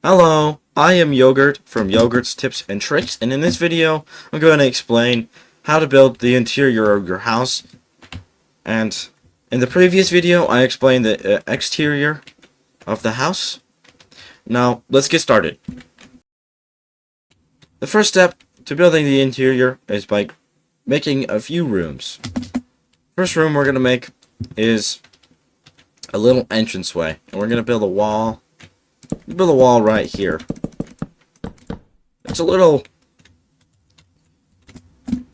Hello, I am Yogurt from Yogurt's Tips and Tricks, and in this video, I'm going to explain how to build the interior of your house. And in the previous video, I explained the exterior of the house. Now, let's get started. The first step to building the interior is by making a few rooms. First room we're going to make is a little entranceway, and we're going to build a wall. Build a wall right here. It's a little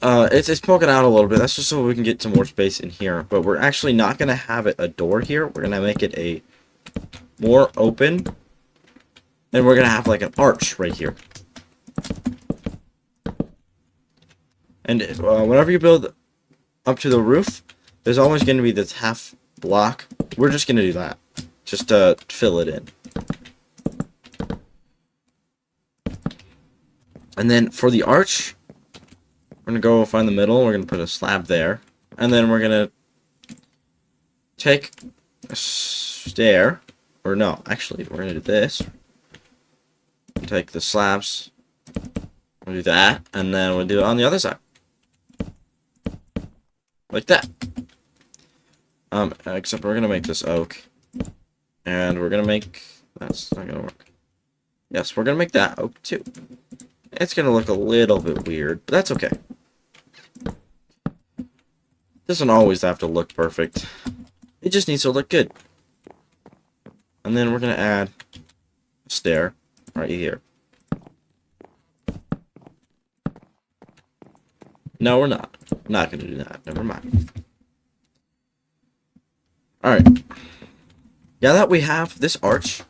it's poking out a little bit. That's just so we can get some more space in here. But we're actually not gonna have it a door here. We're gonna make it a more open, and we're gonna have like an arch right here. And whenever you build up to the roof, there's always gonna be this half block. We're just gonna do that, just to fill it in. And then for the arch, we're going to go find the middle. We're going to put a slab there. And then we're going to take a stair. Or no, actually, we're going to do this. Take the slabs. We'll do that. And then we'll do it on the other side. Like that. Except we're going to make this oak. And we're going to make... That's not going to work. Yes, we're going to make that oak too. It's going to look a little bit weird, but that's okay. Doesn't always have to look perfect. It just needs to look good. And then we're going to add a stair right here. No, we're not. I'm not going to do that. Never mind. Alright. Now that we have this arch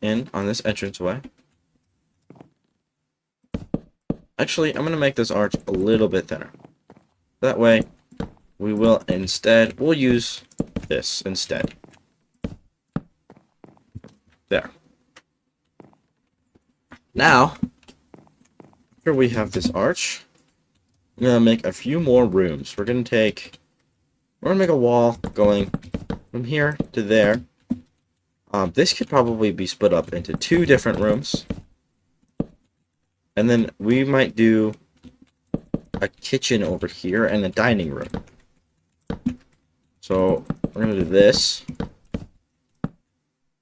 in on this entranceway, actually, I'm going to make this arch a little bit thinner. That way, we'll use this instead. There. Now, after we have this arch, we're going to make a few more rooms. We're going to make a wall going from here to there. This could probably be split up into 2 different rooms. And then we might do a kitchen over here and a dining room. So we're going to do this.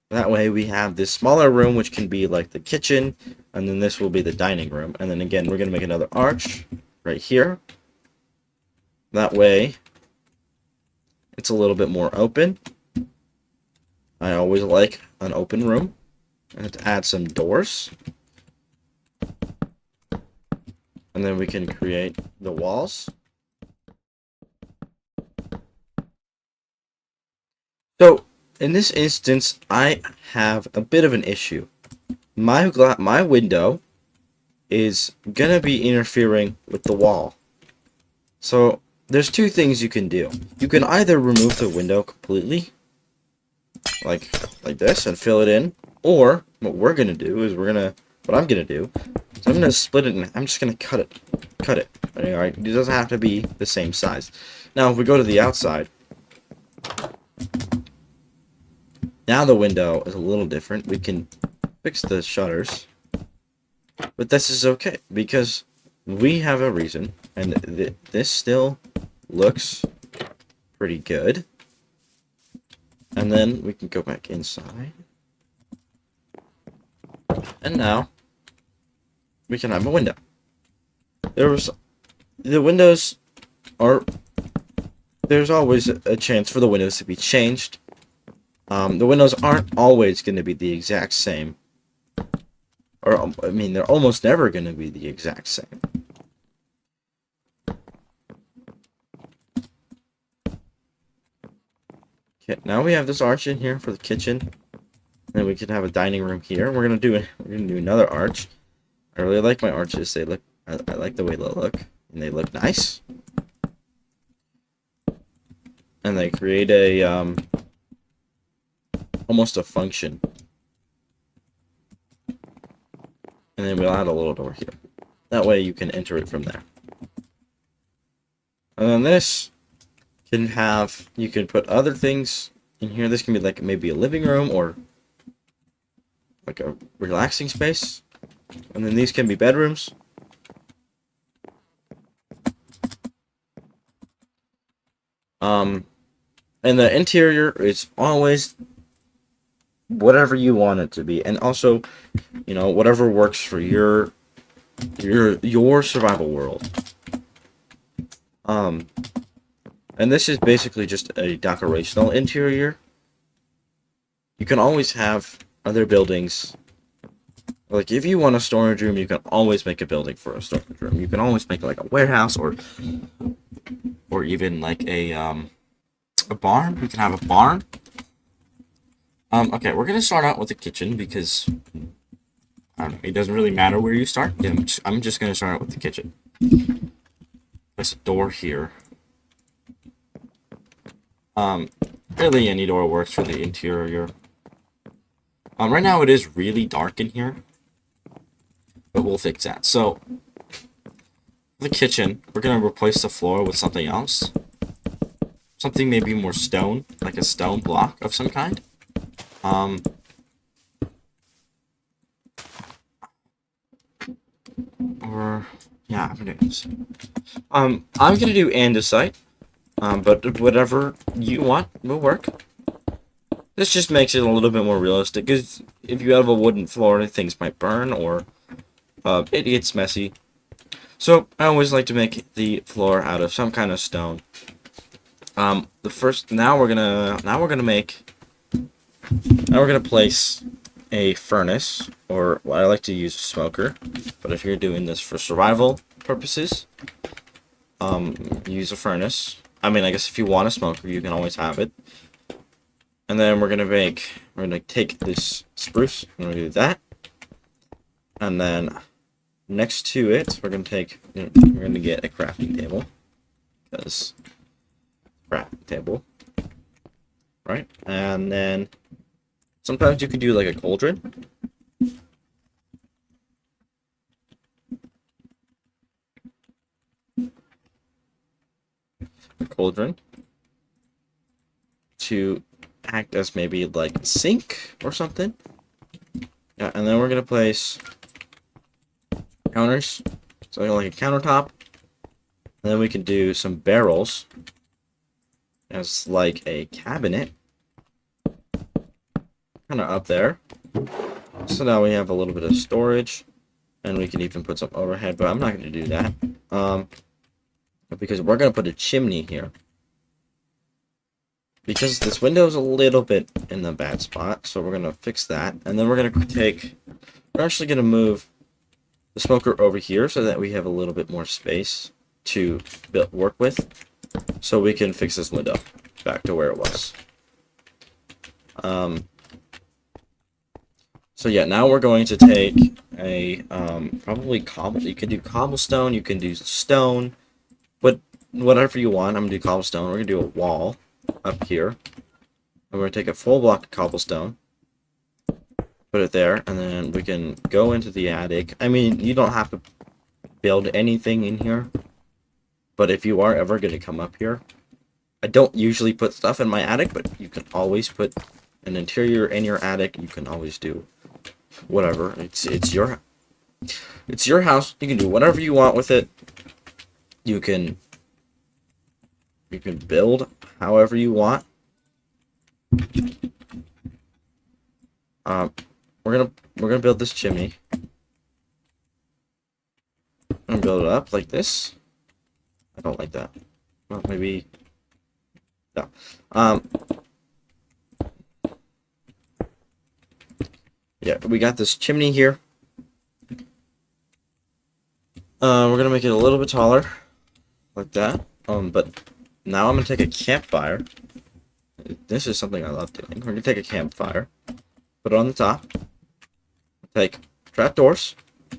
That way we have this smaller room, which can be like the kitchen, and then this will be the dining room. And then again, we're going to make another arch right here. That way it's a little bit more open. I always like an open room. I have to add some doors. And then we can create the walls. So, in this instance, I have a bit of an issue. My window is going to be interfering with the wall. So, there's 2 things you can do. You can either remove the window completely, like this, and fill it in. Or, what we're going to do is what I'm going to do, so I'm going to split it and I'm just going to cut it. Alright, it doesn't have to be the same size. Now, if we go to the outside, now the window is a little different. We can fix the shutters. But this is okay, because we have a reason, and this still looks pretty good. And then we can go back inside. And now we can have a window. There's always a chance for the windows to be changed. The windows aren't always going to be the exact same. Or, I mean, they're almost never going to be the exact same. Okay, now we have this arch in here for the kitchen. And then we can have a dining room here. We're gonna do another arch. I really like my arches. I like the way they look, and they look nice. And they create a almost a function. And then we'll add a little door here. That way you can enter it from there. And then this you can put other things in here. This can be like maybe a living room or like a relaxing space. And then these can be bedrooms. And the interior is always whatever you want it to be, and also, you know, whatever works for your survival world. And this is basically just a decorational interior. You can always have other buildings. Like, if you want a storage room, you can always make a building for a storage room. You can always make like a warehouse or even like a barn. We can have a barn. Okay, we're gonna start out with the kitchen because I don't know, it doesn't really matter where you start. Yeah, I'm just gonna start out with the kitchen. There's a door here. Really any door works for the interior. Right now it is really dark in here, but we'll fix that. So, for the kitchen, we're gonna replace the floor with something else. Something maybe more stone, like a stone block of some kind. Or yeah, I'm gonna do this. I'm gonna do andesite. But whatever you want will work. This just makes it a little bit more realistic, because if you have a wooden floor, things might burn, or it gets messy. So I always like to make the floor out of some kind of stone. Now we're gonna place a furnace, or what I like to use a smoker. But if you're doing this for survival purposes, use a furnace. I mean, I guess if you want a smoker, you can always have it. And then we're gonna take this spruce, and we're gonna do that. And then next to it, we're gonna get a crafting table, because crafting table, right? And then sometimes you could do like a cauldron. To act as maybe like a sink or something. Yeah, and then we're gonna place counters, so like a countertop. And then we can do some barrels as like a cabinet, kind of up there. So now we have a little bit of storage, and we can even put some overhead. But I'm not going to do that, because we're going to put a chimney here. Because this window is a little bit in the bad spot, so we're going to fix that. And then we're actually going to move the smoker over here so that we have a little bit more space to work with, so we can fix this window back to where it was. So yeah, now we're going to take a probably cobble. You can do cobblestone, you can do stone, but whatever you want. I'm gonna do cobblestone. We're gonna do a wall up here. And we're gonna take a full block of cobblestone, put it there, and then we can go into the attic. I mean, you don't have to build anything in here, but if you are ever gonna come up here, I don't usually put stuff in my attic, but you can always put an interior in your attic. You can always do whatever. It's your house. You can do whatever you want with it. You can build however you want. We're gonna build this chimney. I'm gonna build it up like this. I don't like that. Well, maybe no. Yeah, we got this chimney here. We're gonna make it a little bit taller, like that. But now I'm gonna take a campfire. This is something I love doing. We're gonna take a campfire, put it on the top. Take trapdoors,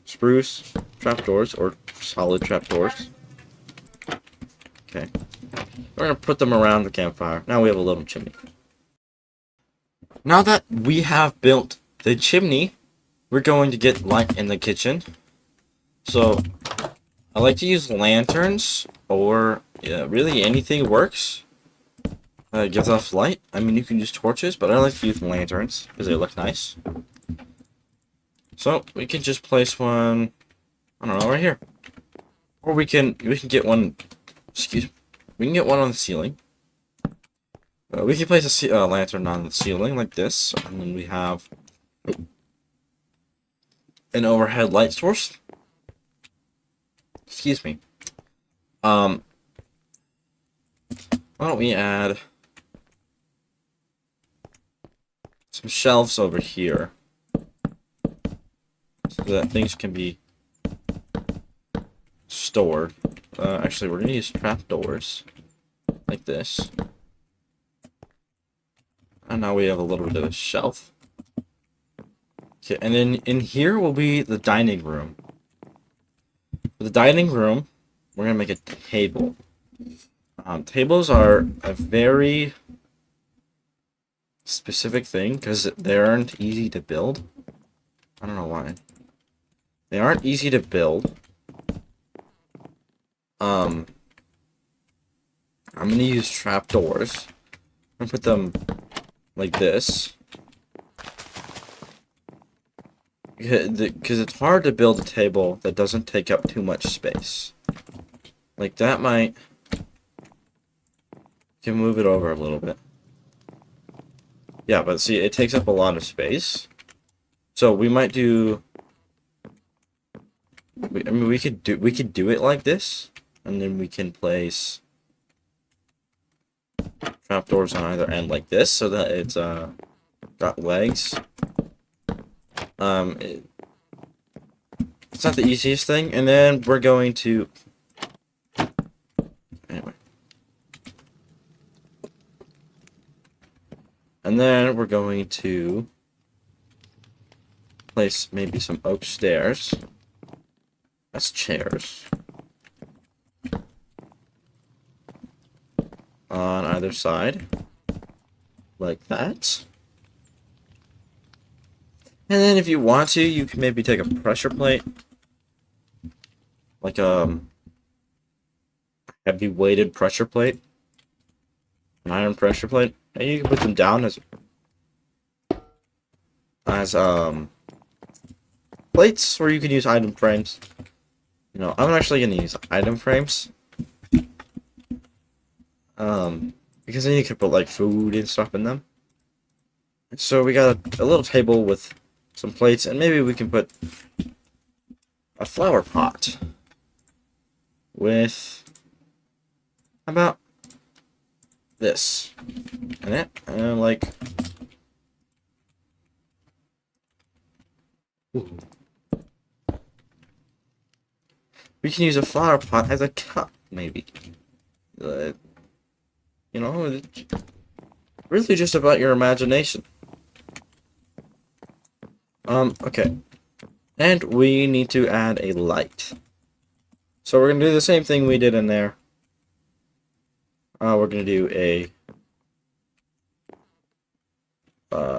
spruce trapdoors, or solid trapdoors. Okay. We're gonna put them around the campfire. Now we have a little chimney. Now that we have built the chimney, we're going to get light in the kitchen. So I like to use lanterns, or really anything works. Gives off light. I mean, you can use torches, but I like to use lanterns because they look nice. So we can just place one, I don't know, right here. Or we can get one, excuse me, we can get one on the ceiling. We can place a lantern on the ceiling like this, and then we have an overhead light source. Excuse me. Why don't we add some shelves over here so that things can be stored. Actually, we're gonna use trapdoors like this. And now we have a little bit of a shelf. Okay, and then in here will be the dining room. For the dining room, we're gonna make a table. Tables are a very specific thing because they aren't easy to build. I don't know why. They aren't easy to build. I'm gonna use trapdoors. I'm gonna put them like this. Because it's hard to build a table that doesn't take up too much space. Like that might... Can move it over a little bit. Yeah, but see, it takes up a lot of space. So we might do... I mean, we could do it like this, and then we can place trapdoors on either end like this, so that it's got legs. It's not the easiest thing, and then we're going to... Anyway. And then we're going to place maybe some oak stairs as chairs on either side, like that. And then if you want to, you can maybe take a pressure plate, like a heavy weighted pressure plate, an iron pressure plate, and you can put them down as plates, or you can use item frames. You know, I'm actually gonna use item frames. Because then you can put like food and stuff in them. So we got a little table with some plates, and maybe we can put a flower pot with about this in it, and like we can use a flower pot as a cup, maybe. You know, it's really just about your imagination. Okay. And we need to add a light. So we're going to do the same thing we did in there. We're going to do a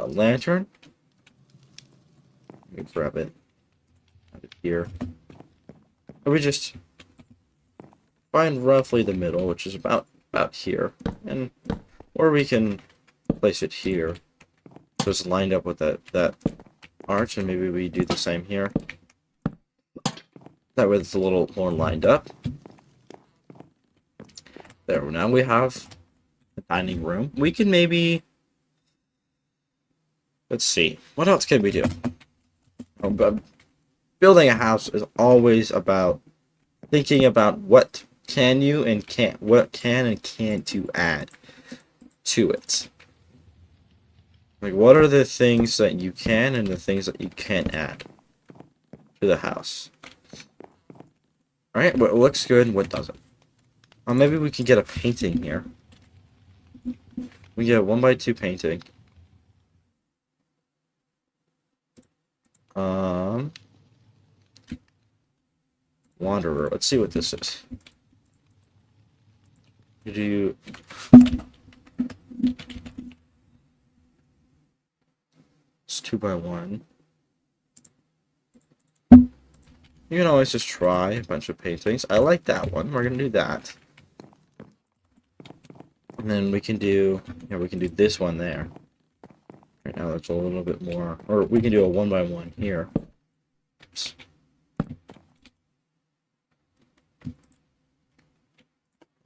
lantern. Let me grab it out of here. We just find roughly the middle, which is about here, and or we can place it here, so it's lined up with that arch, and maybe we do the same here. That way it's a little more lined up. There, now we have the dining room. We can maybe, let's see, what else can we do? Building a house is always about thinking about what can you and can't, what can and can't you add to it. Like, what are the things that you can and the things that you can't add to the house? Alright, what looks good and what doesn't. Maybe we can get a painting here. We get a 1x2 painting. Wanderer. Let's see what this is. Do it's 2x1. You can always just try a bunch of paintings. I like that one. We're gonna do that. And then we can do, yeah, we can do this one there. Right now that's a little bit more, or we can do a 1x1 here.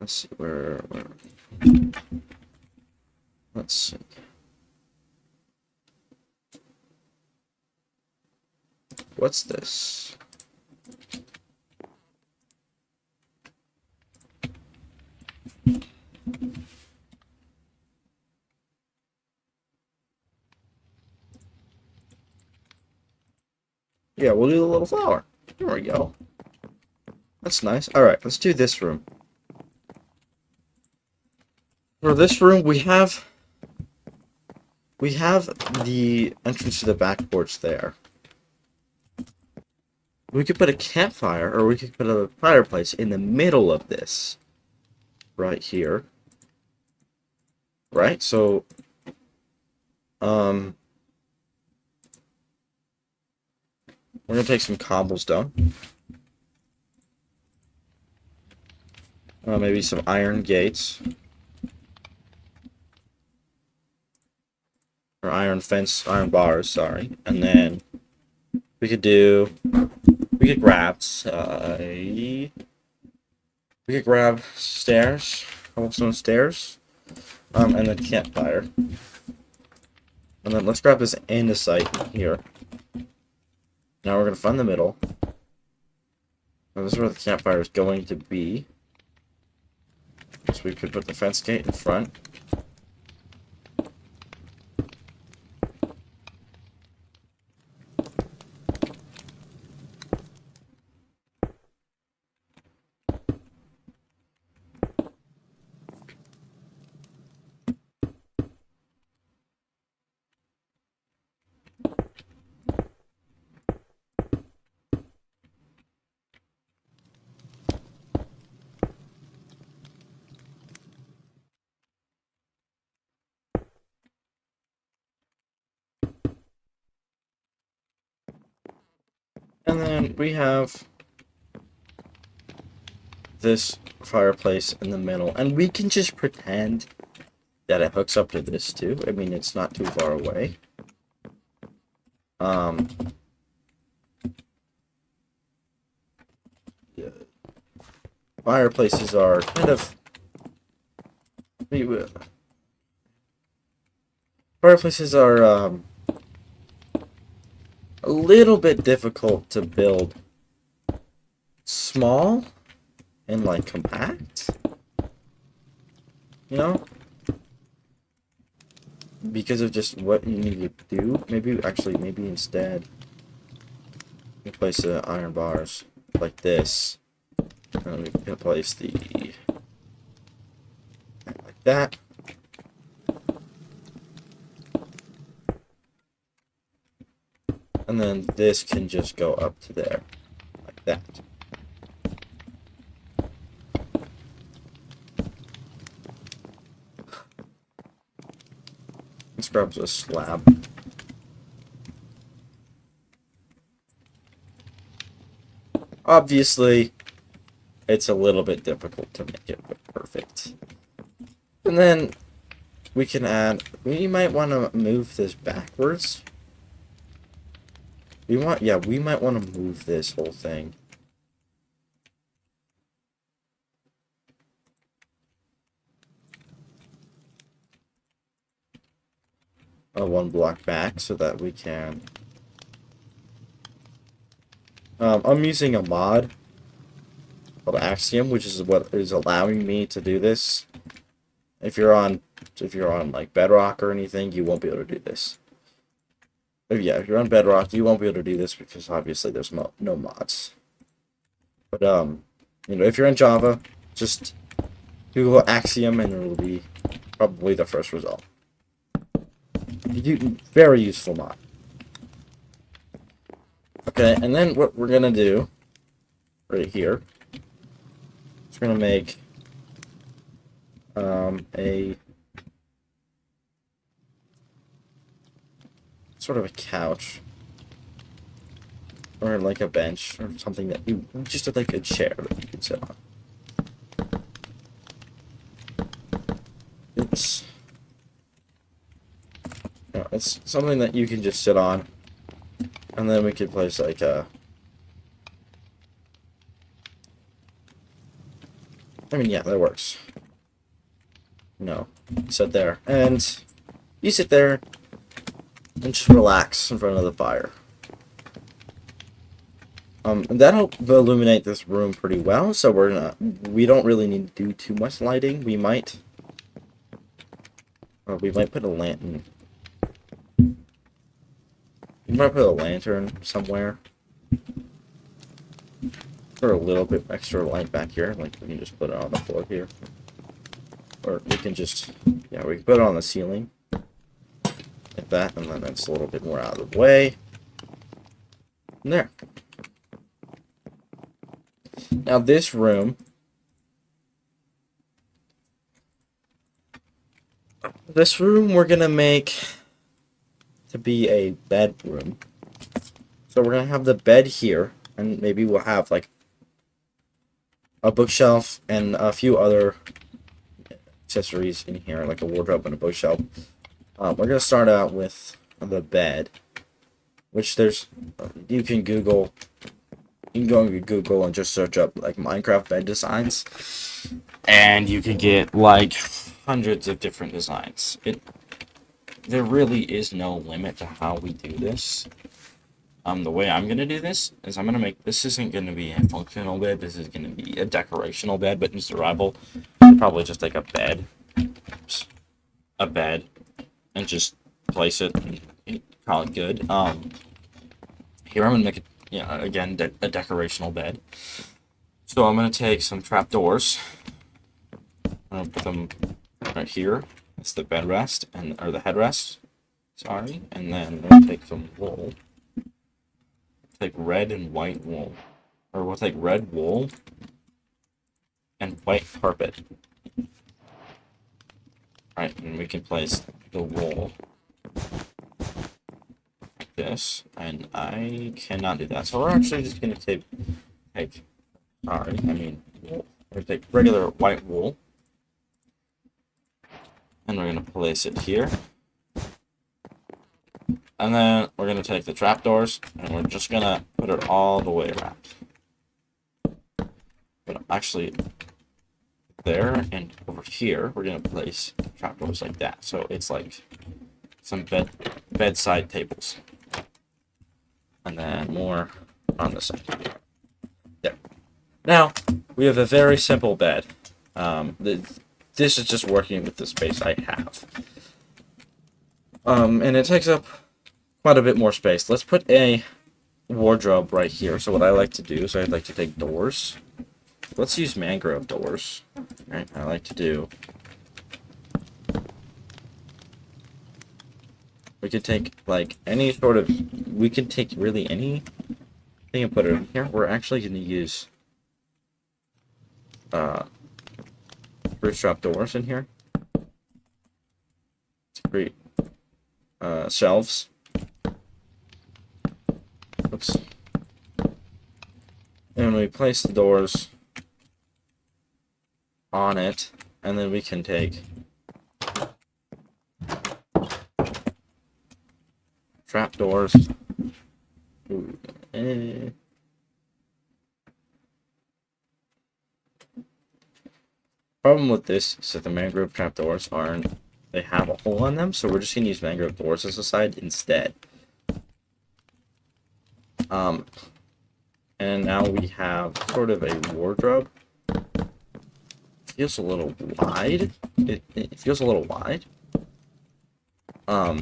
Let's see where. Let's see. What's this? Yeah, we'll do the little flower. There we go. That's nice. Alright, let's do this room. For this room, we have the entrance to the back porch there. We could put a campfire, or we could put a fireplace in the middle of this. Right here. Right? So, we're gonna take some cobblestone. Maybe some iron gates. Or iron fence, iron bars, sorry. And then we could grab stairs, cobblestone stairs, and then campfire. And then let's grab this andesite here. Now we're gonna find the middle. Now this is where the campfire is going to be. So we could put the fence gate in front. And then we have this fireplace in the middle. And we can just pretend that it hooks up to this too. I mean, it's not too far away. Yeah. Fireplaces are kind of... Fireplaces are, a little bit difficult to build small and like compact, you know, because of just what you need to do. Maybe instead we place the iron bars like this, and we can place the like that. And then this can just go up to there, like that. Let's grab a slab. Obviously, it's a little bit difficult to make it perfect. And then we can add, we might want to move this backwards. We might want to move this whole thing. One block back so that we can... I'm using a mod called Axiom, which is what is allowing me to do this. If you're on like Bedrock or anything, you won't be able to do this. If you're on Bedrock, you won't be able to do this because obviously there's no mods. But if you're in Java, just Google Axiom and it'll be probably the first result. Very useful mod. Okay, and then what we're gonna do right here is we're gonna make a sort of a couch, or like a bench, or something that you just like a chair that you can sit on. It's something that you can just sit on, and then we could place like I mean, yeah, that works. No, sit there. And you sit there and just relax in front of the fire. And that'll illuminate this room pretty well, so we don't really need to do too much lighting. We might put a lantern. We might put a lantern somewhere. For a little bit extra light back here, like we can just put it on the floor here. Or we can just, yeah, we can put it on the ceiling. Like that, and then it's a little bit more out of the way. And there. Now this room, we're gonna make to be a bedroom. So we're gonna have the bed here, and maybe we'll have like a bookshelf and a few other accessories in here, like a wardrobe and a bookshelf. We're gonna start out with the bed, which you can go on Google and just search up like Minecraft bed designs, and you can get like hundreds of different designs. There really is no limit to how we do this. The way I'm gonna do this is I'm gonna make this isn't gonna be a functional bed. This is gonna be a decorational bed, but in survival, I'll probably just take a bed, and just place it and call it good. Here I'm gonna make it, again, a decorational bed. So I'm gonna take some trapdoors. I'm gonna put them right here. It's the bed rest or the headrest. Sorry, and then I'm gonna take some wool. Take red and white wool, or we'll take red wool and white carpet. Right, and we can place the wool like this, and I cannot do that. So we're actually just gonna take wool. We're gonna take regular white wool, and we're gonna place it here. And then we're going to take the trapdoors, and we're just going to put it all the way around. But actually, there and over here, we're going to place trapdoors like that. So it's like some bedside tables. And then more on the side. There. Now, we have a very simple bed. This is just working with the space I have. And it takes up quite a bit more space. Let's put a wardrobe right here. So what I like to do is I'd like to take doors. Let's use mangrove doors. Right? I like to do. We could take like any sort of. We can take really anything and put it in here. We're actually going to use spruce trap doors in here to create shelves. Oops. And we place the doors on it, and then we can take trap doors. Problem with this is that the mangrove trapdoors they have a hole on them, so we're just gonna use mangrove doors as a side instead. And now we have sort of a wardrobe. Feels a little wide. It feels a little wide. So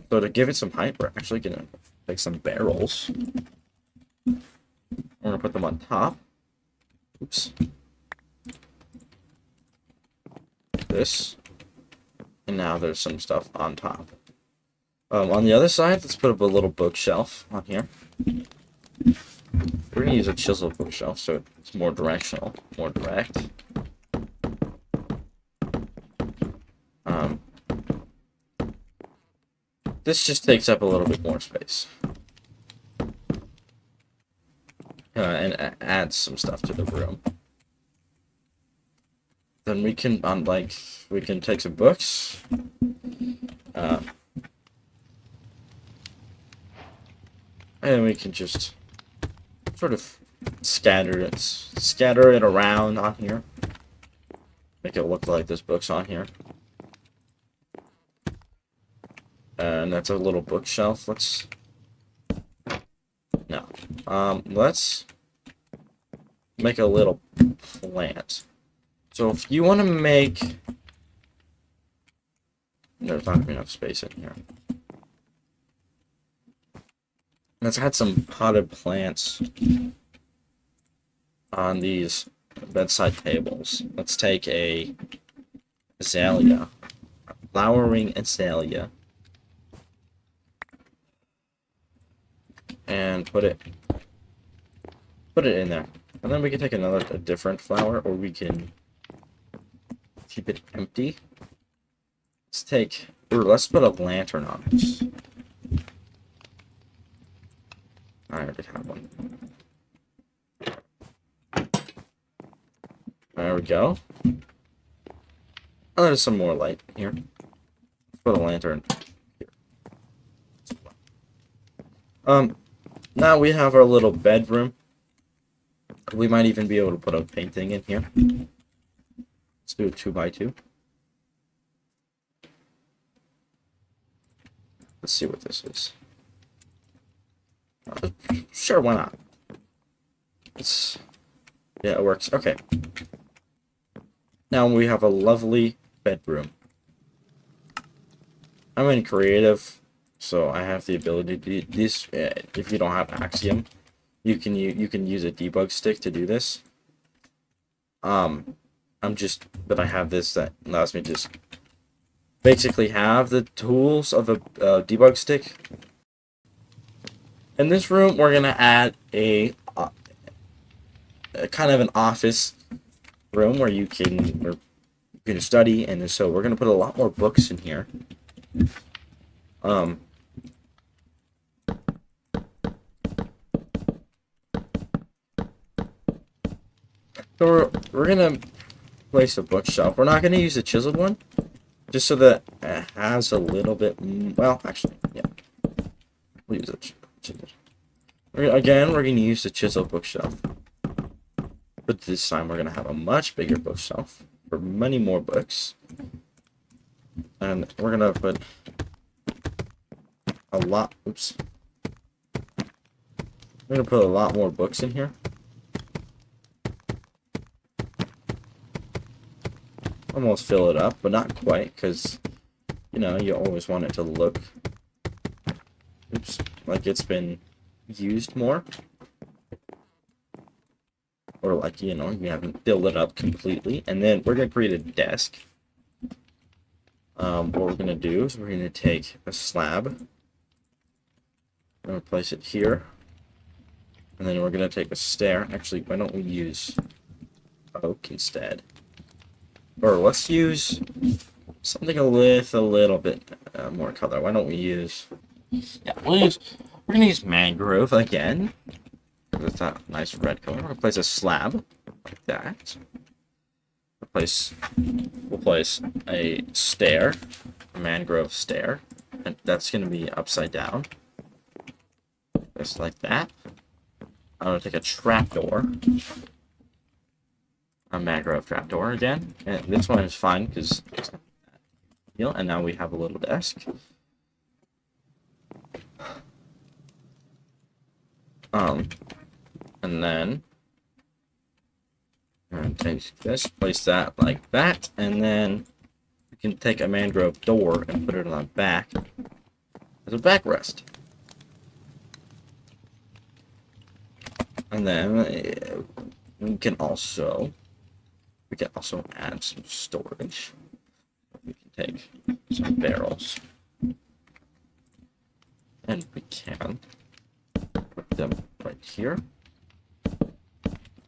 to give it some height, we're actually gonna take some barrels. We're gonna put them on top. Oops. This. And now there's some stuff on top. On the other side, let's put up a little bookshelf on here. We're gonna use a chisel bookshelf so it's more directional, more direct. This just takes up a little bit more space. And adds some stuff to the room. Then we can, we can take some books. And we can just sort of scatter it around on here. make it look like there's books on here. And that's a little bookshelf. Let's make a little plant. So if you want to make, there's not gonna be enough space in here. Let's add some potted plants on these bedside tables. Let's take a azalea, a flowering azalea, and put it in there. And then we can take a different flower, or we can keep it empty. Let's put a lantern on it. I already have one. There we go. Oh, there's some more light here. Let's put a lantern here. Now we have our little bedroom. We might even be able to put a painting in here. Let's do a 2x2. Let's see what this is. Sure, why not? Yeah, it works. Okay. Now we have a lovely bedroom. I'm in creative, so I have the ability to do this. If you don't have Axiom, you can use a debug stick to do this. But I have this that allows me to just basically have the tools of a debug stick. In this room, we're gonna add a kind of an office room where you can study, and so we're gonna put a lot more books in here. So we're gonna place a bookshelf. We're not gonna use the chiseled one, just so that it has a little bit. Well, actually, yeah, we'll use it chiseled. Again, we're gonna use the chiseled bookshelf, but this time we're gonna have a much bigger bookshelf for many more books, and we're gonna put a lot. Oops. We're gonna put a lot more books in here. Almost fill it up, but not quite, because, you know, you always want it to look, like it's been used more. Or like, you know, you haven't filled it up completely. And then we're going to create a desk. What we're going to do is we're going to take a slab. We're going to place it here. And then we're going to take a stair. Actually, why don't we use oak instead? Or let's use something with a little bit more color. Why don't we use... Yeah, we're going to use mangrove again. With that nice red color. We're going to place a slab like that. We'll place a stair, a mangrove stair. And that's going to be upside down. Just like that. I'm going to take a trapdoor. A mangrove trapdoor again. And this one is fine because it's not that deal. And now we have a little desk. And then I'm going to take this, place that like that, and then we can take a mangrove door and put it on the back as a backrest. And then we can also add some storage. We can take some barrels, and we can put them right here,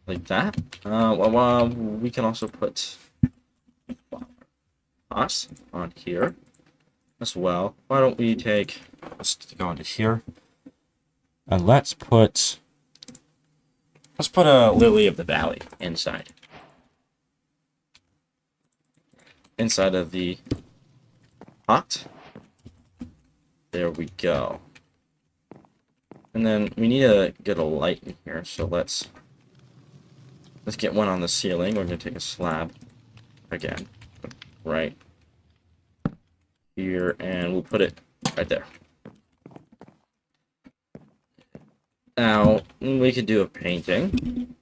like that. We can also put us on here as well. Why don't we let's go into here, and let's put a lily of the valley inside of the pot. There we go. And then we need to get a light in here, so let's get one on the ceiling. We're gonna take a slab again, right here, and we'll put it right there. Now, we can do a painting.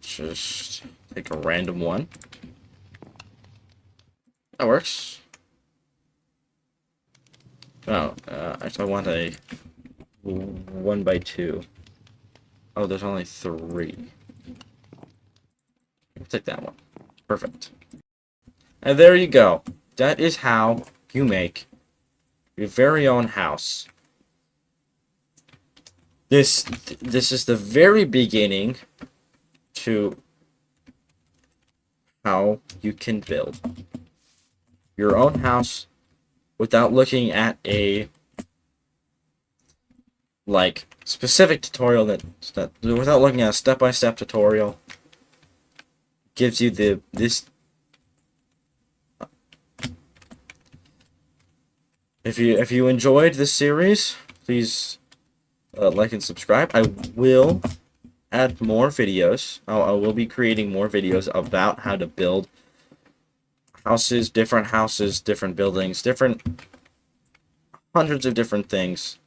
Just take a random one. That works. Oh, actually I want a 1x2. Oh, there's only 3. I'll take that one. Perfect. And there you go. That is how you make your very own house. This is the very beginning to how you can build your own house without looking at a specific tutorial that without looking at a step-by-step tutorial. Gives you this. If you enjoyed this series, please like and subscribe. I will add more videos. I will be creating more videos about how to build houses, different buildings, hundreds of different things.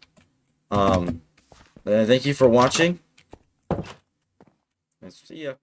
Thank you for watching. See ya.